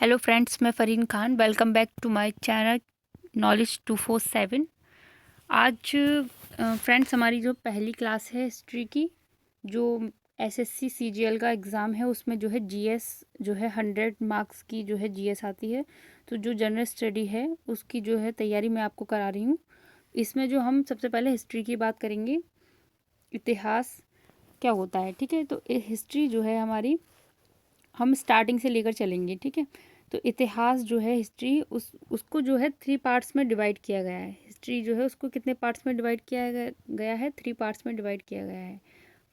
Hello friends, मैं Fareen Khan. Welcome back to my channel knowledge 247। आज friends हमारी जो पहली क्लास है हिस्ट्री की, जो एसएससी सीजीएल का एग्ज़ाम है, उसमें जो है जीएस जो है 100 मार्क्स की जो है जीएस आती है। तो जो जनरल स्टडी है उसकी जो है तैयारी मैं आपको करा रही हूँ। इसमें जो हम सबसे पहले हिस्ट्री की बात करेंगे, इतिहास क्या होता है। ठीक है, तो हिस्ट्री जो है हमारी, हम स्टार्टिंग से लेकर चलेंगे। ठीक है, तो इतिहास जो है हिस्ट्री, उसको जो है 3 पार्ट्स में डिवाइड किया गया है। हिस्ट्री जो है उसको कितने पार्ट्स में डिवाइड किया गया है? 3 पार्ट्स में डिवाइड किया गया है।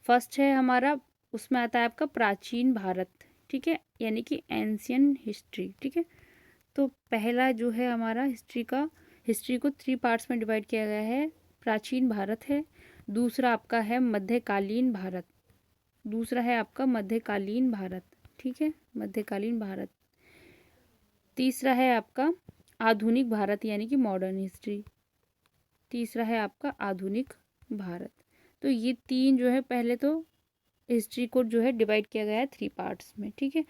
फर्स्ट है हमारा, उसमें आता है आपका प्राचीन भारत। ठीक है, यानी कि एंशियन हिस्ट्री। ठीक है, तो पहला जो है हमारा हिस्ट्री को 3 पार्ट्स में डिवाइड किया गया है। प्राचीन भारत है, दूसरा आपका है मध्यकालीन भारत, दूसरा है आपका मध्यकालीन भारत। ठीक है, मध्यकालीन भारत। तीसरा है आपका आधुनिक भारत, यानी कि मॉडर्न हिस्ट्री। तीसरा है आपका आधुनिक भारत। तो ये 3 जो है, पहले तो हिस्ट्री को जो है डिवाइड किया गया है 3 पार्ट्स में। ठीक है,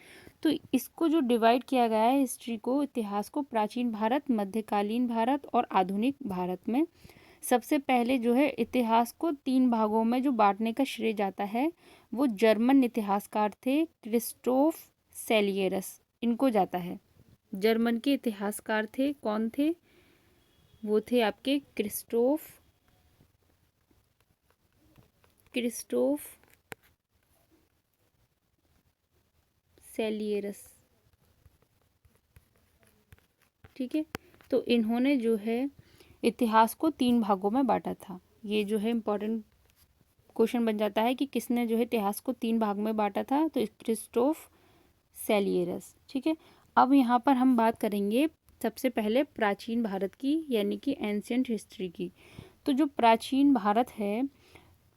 तो इसको जो डिवाइड किया गया है हिस्ट्री को, इतिहास को, प्राचीन भारत, मध्यकालीन भारत और आधुनिक भारत में, सबसे पहले जो है इतिहास को 3 भागों में जो बांटने का श्रेय जाता है, वो जर्मन इतिहासकार थे क्रिस्टोफ सेलियरस, इनको जाता है। जर्मन के इतिहासकार थे, कौन थे? वो थे आपके क्रिस्टोफ सेलियरस। ठीक है, तो इन्होंने जो है इतिहास को 3 भागों में बांटा था। ये जो है इम्पोर्टेंट क्वेश्चन बन जाता है कि किसने जो है इतिहास को 3 भाग में बांटा था, तो क्रिस्टोफ सेलियरस। ठीक है, अब यहाँ पर हम बात करेंगे सबसे पहले प्राचीन भारत की, यानी कि एंशियंट हिस्ट्री की। तो जो प्राचीन भारत है,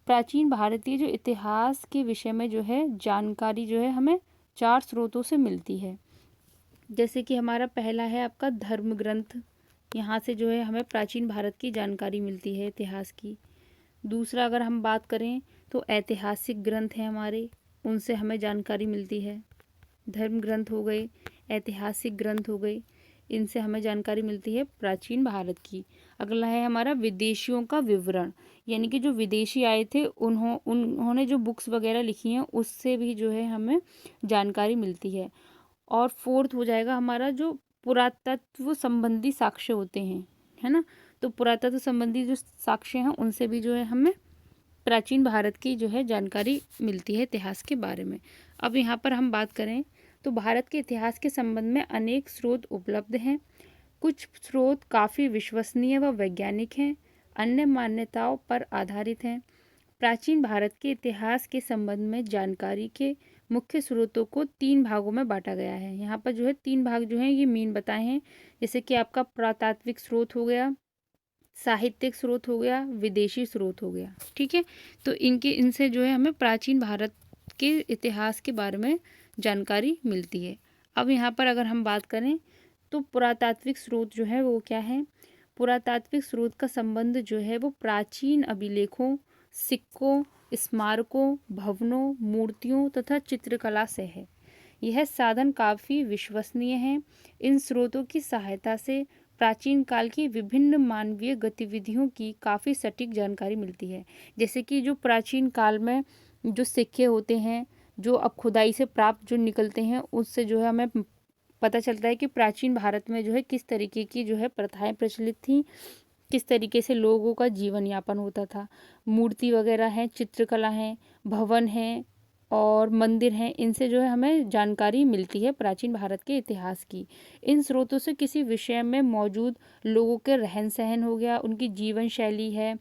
प्राचीन भारतीय जो इतिहास के विषय में जो है जानकारी जो है हमें 4 स्रोतों से मिलती है। जैसे कि हमारा पहला है आपका धर्म ग्रंथ, यहाँ से जो है हमें प्राचीन भारत की जानकारी मिलती है इतिहास की। दूसरा अगर हम बात करें तो ऐतिहासिक ग्रंथ हैं हमारे, उनसे हमें जानकारी मिलती है। धर्म ग्रंथ हो गए, ऐतिहासिक ग्रंथ हो गए, इनसे हमें जानकारी मिलती है प्राचीन भारत की। अगला है हमारा विदेशियों का विवरण, यानी कि जो विदेशी आए थे उन्होंने जो बुक्स वगैरह लिखी हैं, उससे भी जो है हमें जानकारी मिलती है। और फोर्थ हो जाएगा हमारा जो पुरातत्व संबंधी साक्ष्य होते हैं, है ना। तो पुरातत्व संबंधी जो साक्ष्य हैं, उनसे भी जो है हमें प्राचीन भारत की जो है जानकारी मिलती है इतिहास के बारे में। अब यहाँ पर हम बात करें तो भारत के इतिहास के संबंध में अनेक स्रोत उपलब्ध हैं। कुछ स्रोत काफ़ी विश्वसनीय व वैज्ञानिक हैं, अन्य मान्यताओं पर आधारित हैं। प्राचीन भारत के इतिहास के संबंध में जानकारी के मुख्य स्रोतों को 3 भागों में बांटा गया है। यहाँ पर जो है 3 भाग जो हैं ये मेन बताए हैं, जैसे कि आपका पुरातात्विक स्रोत हो गया, साहित्यिक स्रोत हो गया, विदेशी स्रोत हो गया। ठीक है, तो इनसे जो है हमें प्राचीन भारत के इतिहास के बारे में जानकारी मिलती है। अब यहाँ पर अगर हम बात करें तो पुरातात्विक स्रोत जो है वो क्या है? पुरातात्विक स्रोत का संबंध जो है वो प्राचीन अभिलेखों, सिक्कों, स्मारकों, भवनों, मूर्तियों तथा चित्रकला से है। यह साधन काफ़ी विश्वसनीय है। इन स्रोतों की सहायता से प्राचीन काल की विभिन्न मानवीय गतिविधियों की काफ़ी सटीक जानकारी मिलती है। जैसे कि जो प्राचीन काल में जो सिक्के होते हैं, जो अब खुदाई से प्राप्त जो निकलते हैं, उससे जो है हमें पता चलता है कि प्राचीन भारत में जो है किस तरीके की जो है प्रथाएं प्रचलित थी, किस तरीके से लोगों का जीवन यापन होता था। मूर्ति वगैरह हैं, चित्रकला हैं, भवन हैं और मंदिर हैं, इनसे जो है हमें जानकारी मिलती है प्राचीन भारत के इतिहास की। इन स्रोतों से किसी विषय में मौजूद लोगों के रहन सहन हो गया, उनकी जीवन शैली है,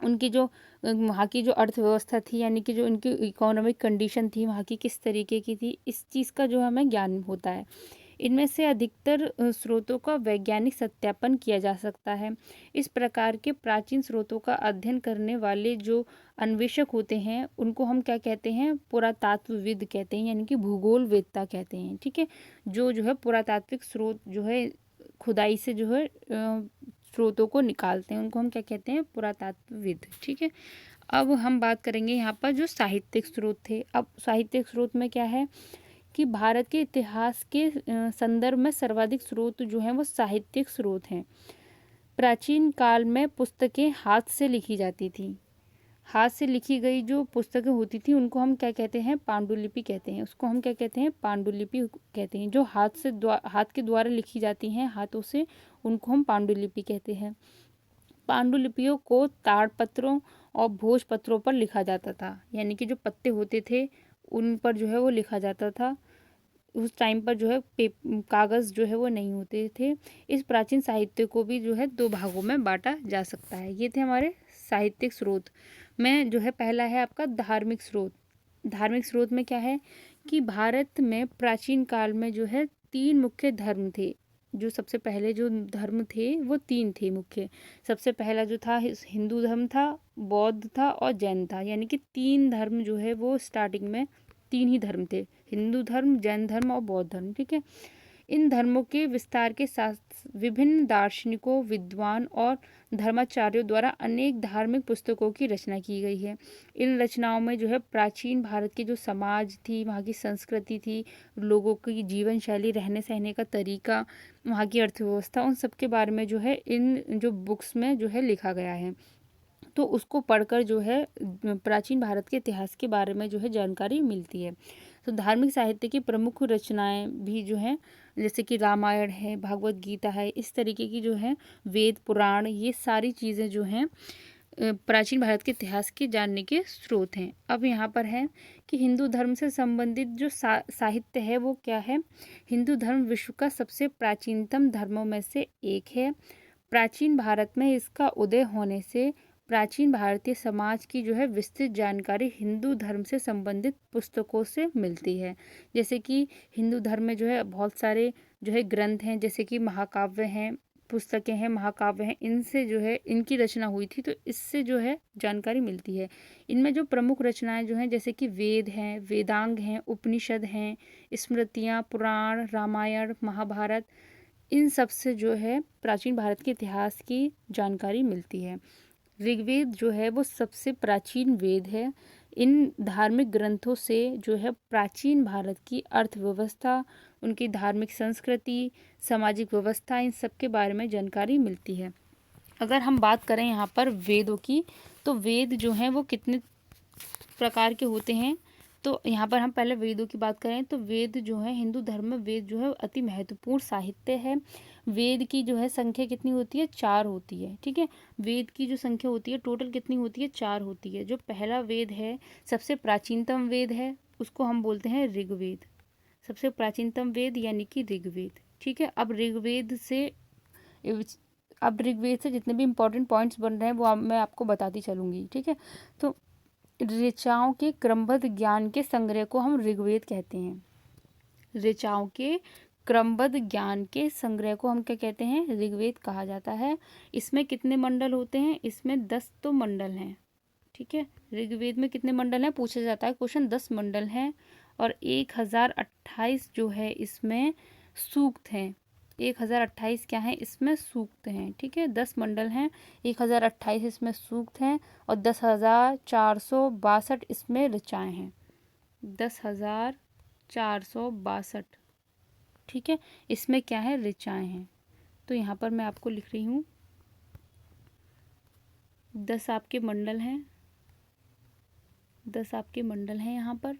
उनकी जो वहाँ की जो अर्थव्यवस्था थी, यानी कि जो उनकी इकोनॉमिक कंडीशन थी वहाँ की किस तरीके की थी, इस चीज़ का जो हमें ज्ञान होता है। इनमें से अधिकतर स्रोतों का वैज्ञानिक सत्यापन किया जा सकता है। इस प्रकार के प्राचीन स्रोतों का अध्ययन करने वाले जो अन्वेषक होते हैं, उनको हम क्या कहते हैं? पुरातात्वविद कहते हैं, यानी कि भूगोल वेत्ता कहते हैं। ठीक है, जो है पुरातात्विक स्रोत जो है खुदाई से जो है स्रोतों को निकालते हैं, उनको हम क्या कहते हैं? पुरातात्वविद। ठीक है, अब हम बात करेंगे यहाँ पर जो साहित्यिक स्रोत थे। अब साहित्यिक स्रोत में क्या है कि भारत के इतिहास के संदर्भ में सर्वाधिक स्रोत जो हैं वो साहित्यिक स्रोत हैं। प्राचीन काल में पुस्तकें हाथ से लिखी जाती थी। हाथ से लिखी गई जो पुस्तकें होती थी उनको हम क्या कहते हैं? पांडुलिपि कहते हैं। उसको हम क्या कहते हैं? पांडुलिपि कहते हैं। जो हाथ के द्वारा लिखी जाती हैं हाथों से, उनको हम पांडुलिपि कहते हैं। पांडुलिपियों को ताड़पत्रों और भोजपत्रों पर लिखा जाता था, यानी कि जो पत्ते होते थे उन पर जो है वो लिखा जाता था। उस टाइम पर जो है कागज़ जो है वो नहीं होते थे। इस प्राचीन साहित्य को भी जो है दो भागों में बांटा जा सकता है। ये थे हमारे साहित्यिक स्रोत में। जो है पहला है आपका धार्मिक स्रोत। धार्मिक स्रोत में क्या है कि भारत में प्राचीन काल में जो है 3 मुख्य धर्म थे। जो सबसे पहले जो धर्म थे वो 3 थे मुख्य। सबसे पहला जो था हिंदू धर्म था, बौद्ध था और जैन था, यानी कि 3 धर्म जो है वो स्टार्टिंग में 3 ही धर्म थे, हिंदू धर्म, जैन धर्म और बौद्ध धर्म। ठीक है। इन धर्मों के विस्तार के साथ विभिन्न दार्शनिकों, विद्वान और धर्माचार्यों द्वारा अनेक धार्मिक पुस्तकों की रचना की गई है। इन रचनाओं में जो है प्राचीन भारत की जो समाज थी, वहाँ की संस्कृति थी, लोगों की जीवन शैली, रहने सहने का तरीका, वहाँ की अर्थव्यवस्था, उन सब के बारे में जो है इन जो बुक्स में जो है लिखा गया है। तो उसको पढ़कर जो है प्राचीन भारत के इतिहास के बारे में जो है जानकारी मिलती है। तो धार्मिक साहित्य की प्रमुख रचनाएं भी जो हैं, जैसे कि रामायण है, भागवत गीता है, इस तरीके की जो है वेद पुराण, ये सारी चीज़ें जो हैं प्राचीन भारत के इतिहास के जानने के स्रोत हैं। अब यहाँ पर है कि हिंदू धर्म से संबंधित जो साहित्य है वो क्या है? हिंदू धर्म विश्व का सबसे प्राचीनतम धर्मों में से एक है। प्राचीन भारत में इसका उदय होने से प्राचीन भारतीय समाज की जो है विस्तृत जानकारी हिंदू धर्म से संबंधित पुस्तकों से मिलती है। जैसे कि हिंदू धर्म में जो है बहुत सारे जो है ग्रंथ हैं, जैसे कि महाकाव्य हैं, पुस्तकें हैं, महाकाव्य हैं, इनसे जो है इनकी रचना हुई थी, तो इससे जो है जानकारी मिलती है। इनमें जो प्रमुख रचनाएं जो हैं, जैसे कि वेद हैं, वेदांग हैं, उपनिषद हैं, स्मृतियाँ, पुराण, रामायण, महाभारत, इन सब से जो है प्राचीन भारत के इतिहास की जानकारी मिलती है। ऋग्वेद जो है वो सबसे प्राचीन वेद है। इन धार्मिक ग्रंथों से जो है प्राचीन भारत की अर्थव्यवस्था, उनकी धार्मिक संस्कृति, सामाजिक व्यवस्था, इन सब के बारे में जानकारी मिलती है। अगर हम बात करें यहाँ पर वेदों की, तो वेद जो हैं वो कितने प्रकार के होते हैं? तो यहाँ पर हम पहले वेदों की बात करें तो वेद जो है, हिंदू धर्म में वेद जो है अति महत्वपूर्ण साहित्य है। वेद की जो है संख्या कितनी होती है? 4 होती है। ठीक है। वेद की जो संख्या होती है टोटल कितनी होती है? 4 होती है। जो पहला वेद है, सबसे प्राचीनतम वेद है, उसको हम बोलते हैं ऋग्वेद। सबसे प्राचीनतम वेद यानी कि ऋग्वेद। ठीक है। अब ऋग्वेद से जितने भी इंपॉर्टेंट पॉइंट्स बन रहे हैं वो मैं आपको बताती चलूँगी। ठीक है। तो ऋचाओं के क्रमबद्ध ज्ञान के संग्रह को हम ऋग्वेद कहते हैं। ऋचाओं के क्रमबद्ध ज्ञान के संग्रह को हम क्या कहते हैं? ऋग्वेद कहा जाता है। इसमें कितने मंडल होते हैं? इसमें 10 तो मंडल हैं। ठीक है। ऋग्वेद में कितने मंडल हैं पूछा जाता है क्वेश्चन। 10 मंडल हैं और 1028 जो है इसमें सूक्त हैं। 1028 क्या है? इसमें सूक्त हैं। ठीक है। 10 मंडल हैं, 1028 इसमें सूक्त हैं और 10,462 इसमें ऋचाएँ हैं। 10,462। ठीक है। इसमें क्या है? ऋचाएँ हैं। तो यहाँ पर मैं आपको लिख रही हूँ 10 आपके मंडल हैं, 10 आपके मंडल हैं यहाँ पर।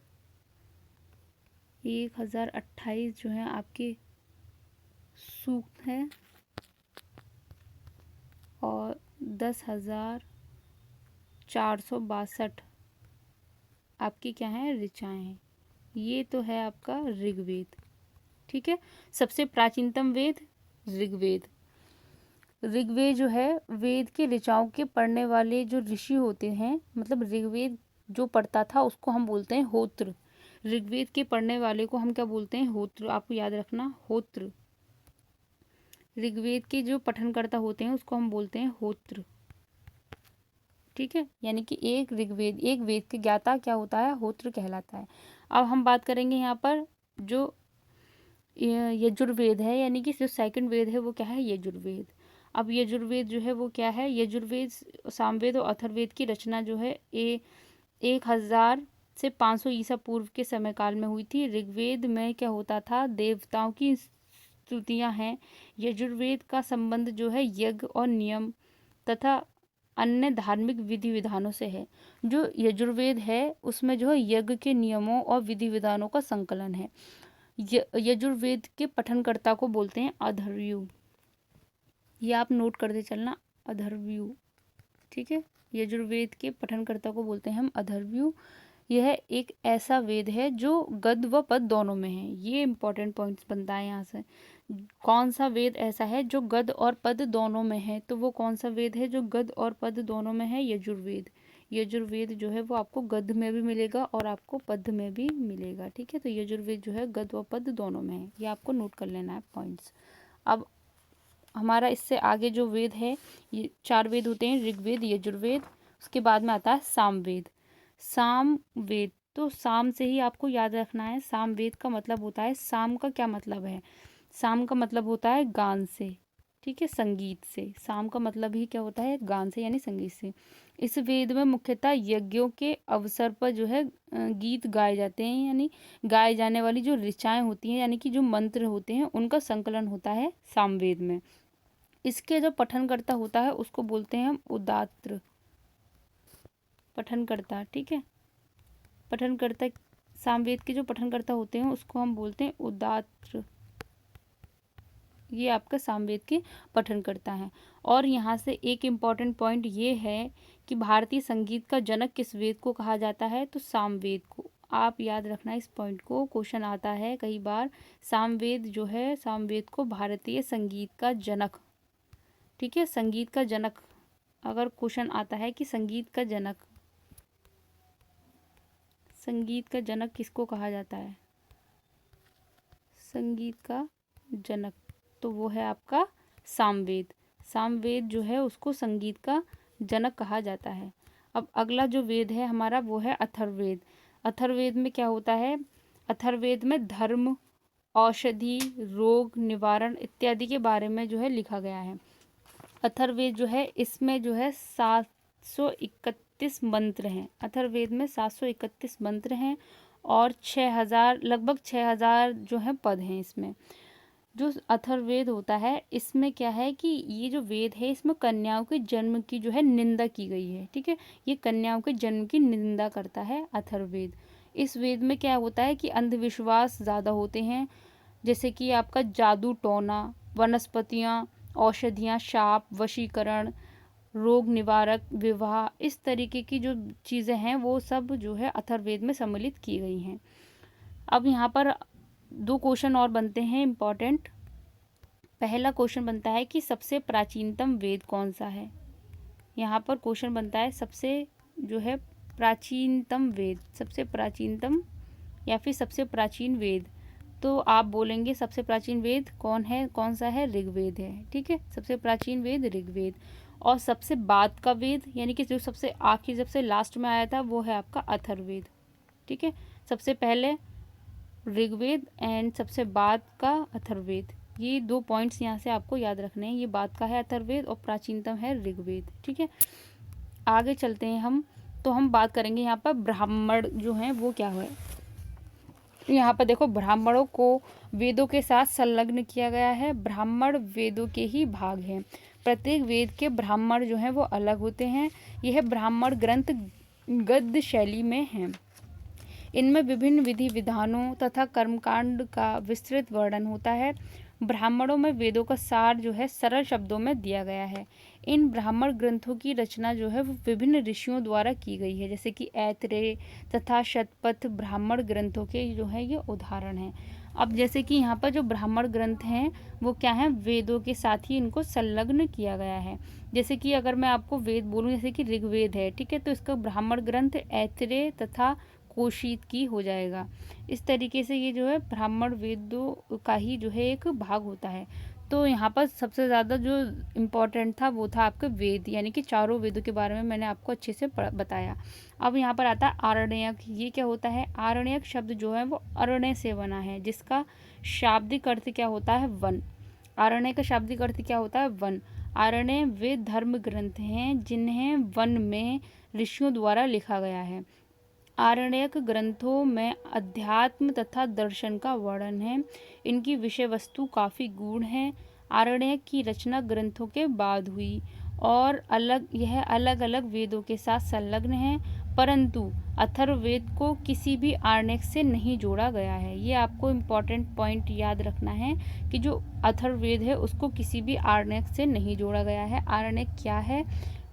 1028 जो है आपके सूक्त हैं और 10,462 आपकी क्या है? ऋचाएँ हैं। ये तो है आपका ऋग्वेद। ठीक है। सबसे प्राचीनतम वेद ऋग्वेद। ऋग्वेद जो है वेद के ऋचाओं के पढ़ने वाले जो ऋषि होते हैं, मतलब ऋग्वेद जो पढ़ता था उसको हम बोलते हैं होत्र। ऋग्वेद के पढ़ने वाले को हम क्या बोलते हैं? होत्र। आपको याद रखना, होत्र। ऋग्वेद के जो पठनकर्ता होते हैं उसको हम बोलते हैं होत्र। ठीक है। यानी कि एक वेद के ज्ञाता क्या होता है? होत्र कहलाता है। अब हम बात करेंगे यहाँ पर जो यजुर्वेद है, यानी कि जो सेकंड वेद है वो क्या है? यजुर्वेद। अब यजुर्वेद जो है वो क्या है? यजुर्वेद, सामवेद और अथर्ववेद की रचना जो है 1000 से 500 ईसा पूर्व के समय काल में हुई थी। ऋग्वेद में क्या होता था, देवताओं की स्तुतियां हैं। यजुर्वेद का संबंध जो है यज्ञ और नियम तथा अन्य धार्मिक विधि विधानों से है। जो यजुर्वेद है उसमें जो है यज्ञ के नियमों और विधि विधानों का संकलन है। यजुर्वेद के पठनकर्ता को बोलते हैं अथर्वयु। ये आप नोट करते चलना, अथर्वयु, ठीक है। यजुर्वेद के पठनकर्ता को बोलते हैं हम अथर्वयु। यह एक ऐसा वेद है जो गद्य व पद्य दोनों में है। ये इंपॉर्टेंट पॉइंट्स बनता है यहाँ से। कौन सा वेद ऐसा है जो गद्य और पद्य दोनों में है, तो वो कौन सा वेद है जो गद्य और पद्य दोनों में है? यजुर्वेद। यजुर्वेद जो है वो आपको गद्य में भी मिलेगा और आपको पद्य में भी मिलेगा, ठीक है। तो यजुर्वेद जो है गद्य व पद्य दोनों में है। ये आपको नोट कर लेना है पॉइंट्स। अब हमारा इससे आगे जो वेद है, ये 4 वेद होते हैं, ऋग्वेद, यजुर्वेद, उसके बाद में आता है सामवेद। सामवेद, तो साम से ही आपको याद रखना है। सामवेद का मतलब होता है, साम का क्या मतलब है? साम का मतलब होता है गान से, ठीक है, संगीत से। साम का मतलब ही क्या होता है? गान से यानी संगीत से। इस वेद में मुख्यतः यज्ञों के अवसर पर जो है गीत गाए जाते हैं, यानी गाए जाने वाली जो ऋचाएं होती हैं, यानी कि जो मंत्र होते हैं, उनका संकलन होता है सामवेद में। इसके जो पठनकर्ता होता है उसको बोलते हैं हम उदात्र, पठनकर्ता, ठीक है। पठनकर्ता, सामवेद के जो पठनकर्ता होते हैं उसको हम बोलते हैं उदात्र। ये आपका सामवेद के पठनकर्ता हैं। और यहाँ से एक इम्पॉर्टेंट पॉइंट ये है कि भारतीय संगीत का जनक किस वेद को कहा जाता है? तो सामवेद को। आप याद रखना इस पॉइंट को, क्वेश्चन आता है कई बार। सामवेद जो है, सामवेद को भारतीय संगीत का जनक, ठीक है, संगीत का जनक अगर क्वेश्चन आता है कि संगीत का जनक, संगीत का जनक किसको कहा जाता है? संगीत का जनक, तो वो है आपका सामवेद। सामवेद जो है उसको संगीत का जनक कहा जाता है। अब अगला जो वेद है हमारा वो है अथर्ववेद। अथर्ववेद में क्या होता है? अथर्ववेद में धर्म, औषधि, रोग निवारण इत्यादि के बारे में जो है लिखा गया है। अथर्ववेद जो है इसमें जो है 731 मंत्र हैं। अथर्ववेद में 731 मंत्र हैं और 6000, लगभग 6000 जो है पद हैं इसमें। जो अथर्ववेद होता है इसमें क्या है कि ये जो वेद है इसमें कन्याओं के जन्म की जो है निंदा की गई है, ठीक है। ये कन्याओं के जन्म की निंदा करता है अथर्ववेद। इस वेद में क्या होता है कि अंधविश्वास ज़्यादा होते हैं, जैसे कि आपका जादू टोना, वनस्पतियाँ, औषधियाँ, शाप, वशीकरण, रोग निवारक, विवाह, इस तरीके की जो चीज़ें हैं वो सब जो है अथर्ववेद में सम्मिलित की गई हैं। अब यहाँ पर 2 क्वेश्चन और बनते हैं इम्पॉर्टेंट। पहला क्वेश्चन बनता है कि सबसे प्राचीनतम वेद कौन सा है? यहाँ पर क्वेश्चन बनता है सबसे जो है प्राचीनतम वेद, सबसे प्राचीनतम या फिर सबसे प्राचीन वेद। तो आप बोलेंगे सबसे प्राचीन वेद कौन है, कौन सा है? ऋग्वेद है, ठीक है। सबसे प्राचीन वेद ऋग्वेद। और सबसे बाद का वेद यानी कि जो सबसे आखिर, सबसे लास्ट में आया था वो है आपका अथर्ववेद, ठीक है। सबसे पहले ऋग्वेद एंड सबसे बाद का अथर्ववेद। ये 2 पॉइंट्स यहाँ से आपको याद रखने हैं। ये बाद का है अथर्ववेद और प्राचीनतम है ऋग्वेद, ठीक है। आगे चलते हैं हम, तो हम बात करेंगे यहाँ पर ब्राह्मण जो हैं वो क्या है। यहाँ पर देखो ब्राह्मणों को वेदों के साथ संलग्न किया गया है। ब्राह्मण वेदों के ही भाग हैं। प्रत्येक वेद के ब्राह्मण जो हैं वो अलग होते हैं। यह ब्राह्मण ग्रंथ गद्य शैली में हैं। इनमें विभिन्न विधि विधानों तथा कर्मकांड का विस्तृत वर्णन होता है। ब्राह्मणों में वेदों का सार जो है सरल शब्दों में दिया गया है। इन ब्राह्मण ग्रंथों की रचना जो है वो विभिन्न ऋषियों द्वारा की गई है, जैसे कि ऐतरेय तथा शतपथ ब्राह्मण ग्रंथों के जो है ये उदाहरण हैं। अब जैसे कि यहाँ पर जो ब्राह्मण ग्रंथ हैं वो क्या हैं? वेदों के साथ ही इनको संलग्न किया गया है। जैसे कि अगर मैं आपको वेद बोलूँ, जैसे कि ऋग्वेद है, ठीक है, तो इसका ब्राह्मण ग्रंथ ऐतरेय तथा कोशित की हो जाएगा। इस तरीके से ये जो है ब्राह्मण वेदों का ही जो है एक भाग होता है। तो यहाँ पर सबसे ज़्यादा जो इम्पोर्टेंट था वो था आपके वेद, यानी कि चारों वेदों के बारे में मैंने आपको अच्छे से बताया। अब यहाँ पर आता है आरण्यक। ये क्या होता है? आरण्यक शब्द जो है वो अरण्य से बना है, जिसका शाब्दिक अर्थ क्या होता है? वन। आरण्य का शाब्दिक अर्थ क्या होता है? वन। आरण्य वे धर्म ग्रंथ हैं जिन्हें वन में ऋषियों द्वारा लिखा गया है। आरण्यक ग्रंथों में अध्यात्म तथा दर्शन का वर्णन है। इनकी विषय वस्तु काफ़ी गूढ़ है। आरण्यक की रचना ग्रंथों के बाद हुई और यह अलग अलग वेदों के साथ संलग्न है, परंतु अथर्ववेद को किसी भी आरण्यक से नहीं जोड़ा गया है। ये आपको इम्पोर्टेंट पॉइंट याद रखना है कि जो अथर्ववेद है उसको किसी भी आरण्यक से नहीं जोड़ा गया है। आरण्यक क्या है?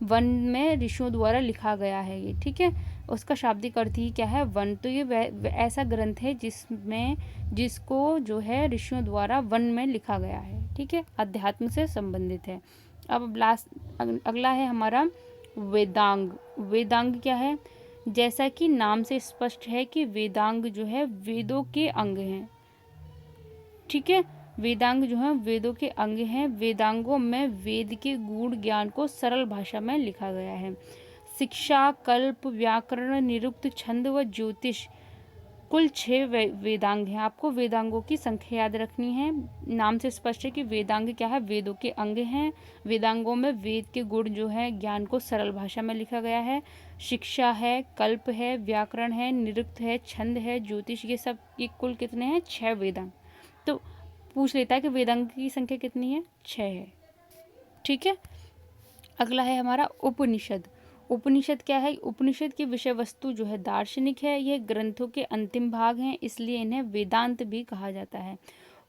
वन में ऋषियों द्वारा लिखा गया है ये, ठीक है। उसका शाब्दिक अर्थ ही क्या है? वन। तो ये ऐसा ग्रंथ है जिसको जो है ऋषियों द्वारा वन में लिखा गया है, ठीक है, अध्यात्म से संबंधित है। अब अगला है हमारा वेदांग। वेदांग क्या है? जैसा कि नाम से स्पष्ट है कि वेदांग जो है वेदों के अंग हैं, ठीक है। वेदांग जो है वेदों के अंग हैं। वेदांगों में वेद के गूढ़ ज्ञान को सरल भाषा में लिखा गया है। शिक्षा, कल्प, व्याकरण, निरुक्त, छंद व ज्योतिष, कुल 6 वेदांग हैं। आपको वेदांगों की संख्या याद रखनी है। नाम से स्पष्ट है कि वेदांग क्या है? वेदों के अंग हैं। वेदांगों में वेद के गुण जो है ज्ञान को सरल भाषा में लिखा गया है। शिक्षा है, कल्प है, व्याकरण है, निरुक्त है, छंद है, ज्योतिष, ये कुल कितने हैं? 6 वेदांग। तो पूछ लेता है कि वेदांग की संख्या कितनी है? 6 है, ठीक है। अगला है हमारा उपनिषद। उपनिषद क्या है? उपनिषद की विषय वस्तु जो है दार्शनिक है। यह ग्रंथों के अंतिम भाग हैं, इसलिए इन्हें वेदांत भी कहा जाता है।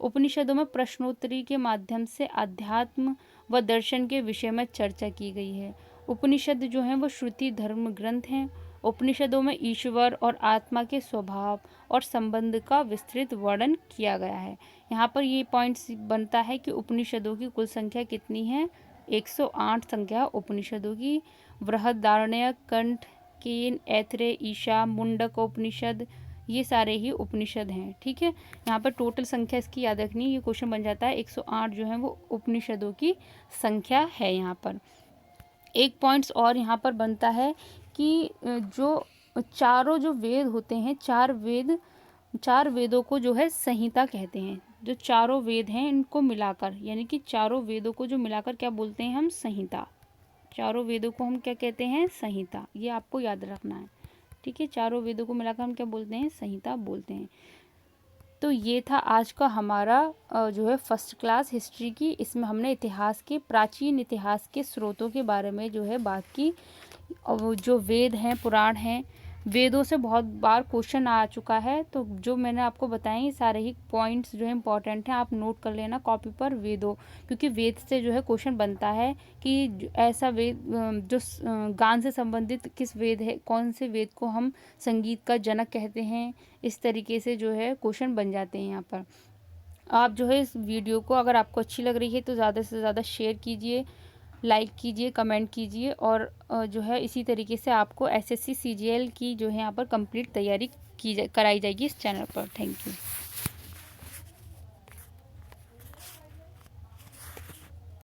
उपनिषदों में प्रश्नोत्तरी के माध्यम से अध्यात्म व दर्शन के विषय में चर्चा की गई है। उपनिषद जो है वो श्रुति धर्म ग्रंथ हैं। उपनिषदों में ईश्वर और आत्मा के स्वभाव और संबंध का विस्तृत वर्णन किया गया है। यहाँ पर ये पॉइंट्स बनता है कि उपनिषदों की कुल संख्या कितनी है? 108 संख्या उपनिषदों की। बृहदारण्यक, कंठ, केन, ऐत्रेय, ईशा, मुंडक उपनिषद, ये सारे ही उपनिषद हैं, ठीक है। यहाँ पर टोटल संख्या इसकी याद रखनी है। ये क्वेश्चन बन जाता है 108 जो है वो उपनिषदों की संख्या है। यहाँ पर एक पॉइंट्स और यहाँ पर बनता है कि जो चारों जो वेद होते हैं, चार वेदों को जो है संहिता कहते हैं। जो चारों वेद हैं इनको मिलाकर, यानी कि चारों वेदों को जो मिलाकर क्या बोलते हैं हम? संहिता। चारों वेदों को हम क्या कहते हैं? संहिता। ये आपको याद रखना है, ठीक है। चारों वेदों को मिलाकर हम क्या बोलते हैं? संहिता बोलते हैं। तो ये था आज का हमारा जो है फर्स्ट क्लास हिस्ट्री की। इसमें हमने प्राचीन इतिहास के स्रोतों के बारे में जो है बात की। और जो वेद हैं, पुराण हैं, वेदों से बहुत बार क्वेश्चन आ चुका है, तो जो मैंने आपको बताए सारे ही पॉइंट्स जो है इंपॉर्टेंट हैं, आप नोट कर लेना कॉपी पर वेदों, क्योंकि वेद से जो है क्वेश्चन बनता है कि ऐसा वेद जो गान से संबंधित किस वेद है, कौन से वेद को हम संगीत का जनक कहते हैं। इस तरीके से जो है क्वेश्चन बन जाते हैं यहाँ पर। आप जो है इस वीडियो को अगर आपको अच्छी लग रही है तो ज़्यादा से ज़्यादा शेयर कीजिए, लाइक कीजिए, कमेंट कीजिए, और जो है इसी तरीके से आपको एसएससी सीजीएल की जो है यहाँ पर कंप्लीट तैयारी कराई जाएगी इस चैनल पर। Thank you.